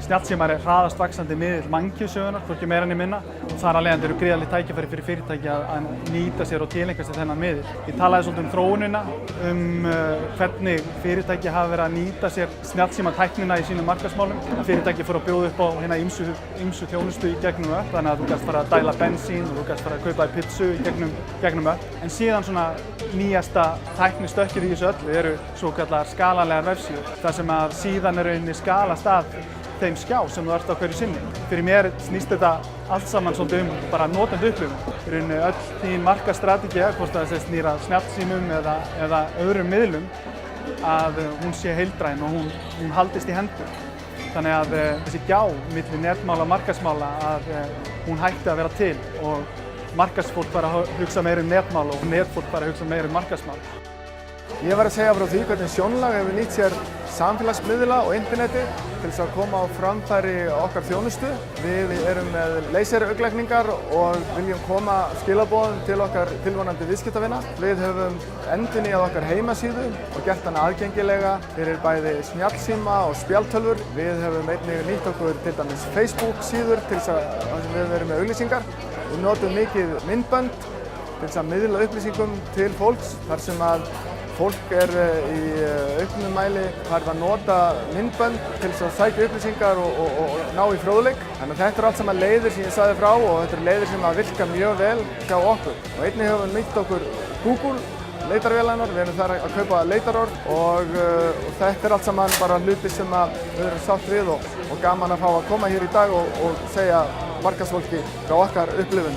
Snjallsímar hraðast vaxandi miðill mannkynssögunnar, hvorki meira né minna. Þar af leiðandi eru gríðarleg tækifæri fyrir fyrirtæki að nýta sér og tileinka sér þennan miðil. Ég talaði svolítið þróunina, hvernig fyrirtæki hafa verið að nýta sér snjallsímatæknina í sínum markaðsmálum. Fyrirtæki fóru að bjóða upp á hérna ýmsu þjónustu í gegnum öll, þannig að þú gast fara að dæla bensín og þú gast fara að kaupa þér pizzu í gegnum öll. En síðan svona nýjasta tæknistökkið í þessu öllu eru svokallaðar skalanlegar vefsíður, þar sem að síðan er rauninni skalast að þeim skjá sem þú ert á hverju sinni. Fyrir mér snýst þetta allt saman svolítið bara notandi upplifun. Í rauninni öll þín markaðsstrategía, hvort það snýr að snjallsímum eða öðrum miðlum, að hún sé heildræn og hún haldist í hendur. Þannig að þessi gjá milli netmála og markaðsmála, að hún hætti að vera til og markaðsfólk fara að hugsa meira netmál og netfólk fara að hugsa meira markaðsmál. Ég var að segja frá því hvernig Sjónlag hefur nýtt sér samfélagsmiðla og interneti til þess að koma á framfæri okkar þjónustu. Við erum með laseraugnlækningar og viljum koma skilaboðum til okkar tilvonandi viðskiptavina. Við höfum endurnýjað okkar heimasíðu og gert hana aðgengilega fyrir bæði snjallsíma og spjaldtölvur. Við höfum einnig nýtt okkur til dæmis Facebook síður til þess að við verum með auglýsingar. Við notum mikið myndbönd til þess að miðla upplýsingum til fólks, þar sem að fólk í auknum mæli farið að nota myndbönd til þess að sækja upplýsingar og ná í fróðleik. Þannig að þetta allt saman leiðir sem ég sagði frá og þetta leiðir sem að virka mjög vel hjá okkur. Og einnig höfum við nýtt okkur Google leitarvélarnar, við erum þar að kaupa leitarorð og þetta allt saman bara hluti sem við erum sátt við og gaman að fá að koma hér í dag og segja markaðsfólki frá okkar upplifun.